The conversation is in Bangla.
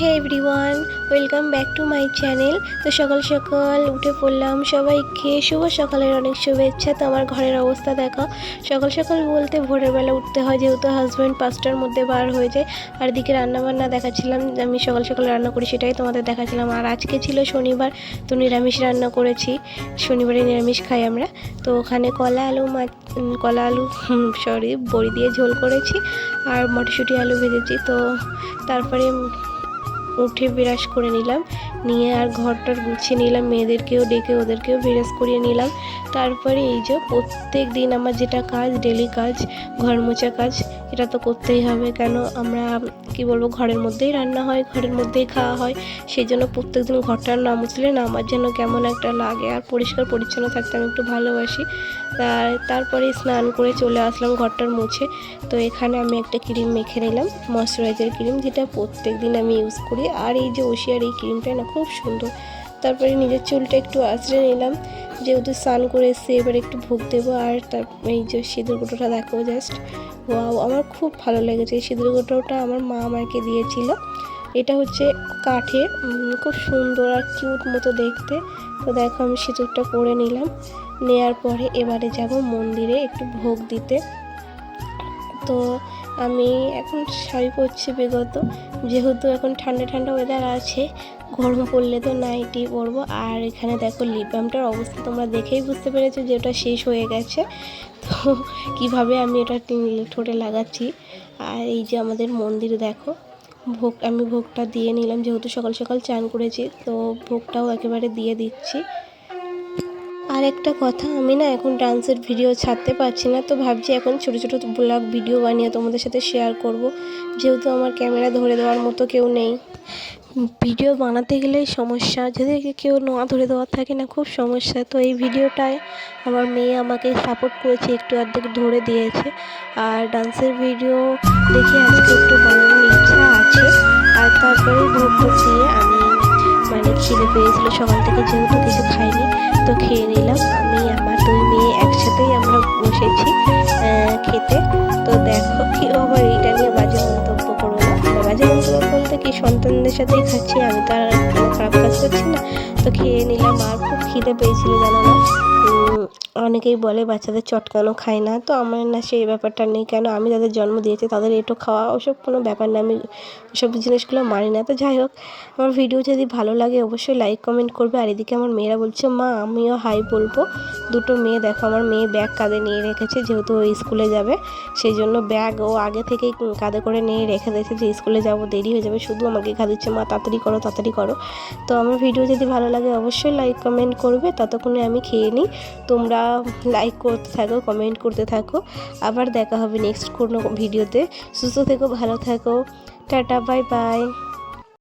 Hey everyone, welcome back to my channel. তো সকাল সকাল উঠে পড়লাম, সবাইকে শুভ সকালের অনেক শুভেচ্ছা। তো আমার ঘরের অবস্থা দেখো, সকাল সকাল বলতে ভোরের বেলা উঠতে হয়, যেহেতু হাজব্যান্ড 5টার মধ্যে বার হয়ে যায়। আর দিকে রান্নাবান্না দেখাচ্ছিলাম, আমি সকাল সকাল রান্না করি সেটাই তোমাদের দেখাচ্ছিলাম। আর আজকে ছিল শনিবার, তো নিরামিষ রান্না করেছি। শনিবারে নিরামিষ খাই আমরা। তো ওখানে কলা আলু বড়ি দিয়ে ঝোল করেছি আর মটরশুঁটি আলু ভেজেছি। তো তারপরে উঠে বিরাজ করে নিলাম, নিয়ে আর ঘরটার গুছিয়ে নিলাম, মেয়েদেরকেও ডেকে ওদেরকেও বিরাজ করিয়ে নিলাম। তারপরে এই যে প্রত্যেক দিন আমার যেটা কাজ, ডেলি কাজ, ঘর মোছা কাজ, এটা তো করতেই হবে। কেন আমরা কি বলবো, ঘরের মধ্যেই রান্না হয়, ঘরের মধ্যেই খাওয়া হয়, সেই জন্য প্রত্যেক দিন ঘরটা না মুছলে না আমার যেন কেমন একটা লাগে। আর পরিষ্কার পরিচ্ছন্ন থাকতে আমি একটু ভালোবাসি। তারপরে স্নান করে চলে আসলাম ঘরটার মুছে। তো এখানে আমি একটা ক্রিম মেখে নিলাম, ময়শ্চারাইজার ক্রিম, যেটা প্রত্যেক দিন আমি ইউজ করি। আর এই যে ওশিয়ার এই ক্রিমটা না খুব সুন্দর। তারপরে নিজের চুলটা একটু আঁচড়ে নিলাম, যেহেতু স্নান করে এসে এবার একটু ভোগ দেবো। আর তার এই যে সিঁদুর গুঁটোটা দেখো, জাস্ট ওয়াও, আমার খুব ভালো লেগেছে। এই সিঁদুর গুঁটোটা আমার মা আমাকে দিয়েছিল। এটা হচ্ছে কাঠের, খুব সুন্দর আর কিউট মতো দেখতে। তো দেখো আমি সিঁদুরটা পরে নিলাম, নেওয়ার পরে এবারে যাব মন্দিরে একটু ভোগ দিতে। তো আমি এখন শাড়ি পরছি বিগত, যেহেতু এখন ঠান্ডা ঠান্ডা ওয়েদার আছে, গরম পড়লে তো নাইটি পরবো। আর এখানে দেখো লিপ বামটার অবস্থা তোমরা দেখেই বুঝতে পেরেছো যে ওটা শেষ হয়ে গেছে। তো কিভাবে আমি এটা ঠোঁটে লাগাচ্ছি। আর এই যে আমাদের মন্দির দেখো, আমি ভোগটা দিয়ে নিলাম, যেহেতু সকাল সকাল চান করেছি, তো ভোগটাও একেবারে দিয়ে দিচ্ছি। আর একটা কথা, আমি না এখন ডান্সের ভিডিও ছাড়তে পারছি না, তো ভাবছি এখন ছোটো ছোটো ব্লগ ভিডিও বানিয়ে তোমাদের সাথে শেয়ার করব, যেহেতু আমার ক্যামেরা ধরে দেওয়ার মতো কেউ নেই। ভিডিও বানাতে গেলেই সমস্যা, যদি কেউ না ধরে দেওয়ার থাকে না, খুব সমস্যা। তো এই ভিডিওটায় আমার মেয়ে আমাকে সাপোর্ট করেছে, একটু অর্ধেক ধরে দিয়েছে। আর ডান্সের ভিডিও দেখে আজকে একটু বানানোর ইচ্ছা আছে। আর তারপরে ভোগ দিয়ে আমি খিদে পেয়েছিল সকাল থেকে, যেহেতু কিছু খাইনি, তো খেয়ে নিলাম। আমি আমার 2 মেয়ে একসাথেই আমরা বসেছি খেতে। তো দেখো কেউ আবার এইটা নিয়ে বাজে মন্তব্য করবো না, বাজে মন্তব্য বলতে কি, সন্তানদের সাথেই খাচ্ছি, আমি তো আর খারাপ কাজ করছি না। তো খেয়ে নিলাম, আর খুব খিদে পেয়েছিল জানো না। অনেকেই বলে বাচ্চাদের চটকানো খায় না, তো আমার না সেই ব্যাপারটা নেই। কেন, আমি তাদের জন্ম দিয়েছি, তাদের এটো খাওয়া ওসব কোনো ব্যাপার না, আমি ওসব জিনিসগুলো মানি না। তো যাই হোক, আমার ভিডিও যদি ভালো লাগে অবশ্যই লাইক কমেন্ট করবে। আর এদিকে আমার মেয়েরা বলছে মা আমিও হাই বলবো। দুটো মেয়ে দেখো, আমার মেয়ে ব্যাগ কাঁধে নিয়ে রেখেছে, যেহেতু ও স্কুলে যাবে, সেই জন্য ব্যাগ ও আগে থেকেই কাঁধে করে নিয়ে রেখে দিয়েছে, যে স্কুলে যাবো দেরি হয়ে যাবে, শুধু আমাকে দিচ্ছে মা তাড়াতাড়ি করো তাড়াতাড়ি করো। তো আমার ভিডিও যদি ভালো লাগে অবশ্যই লাইক কমেন্ট করবে। ততক্ষণে আমি খেয়ে নিই, তোমরা লাইক করতে থাকো, কমেন্ট করতে থাকো। আবার দেখা হবে নেক্সট কোনো ভিডিওতে। সুস্থ থেকো, ভালো থাকো, টাটা, বাই বাই।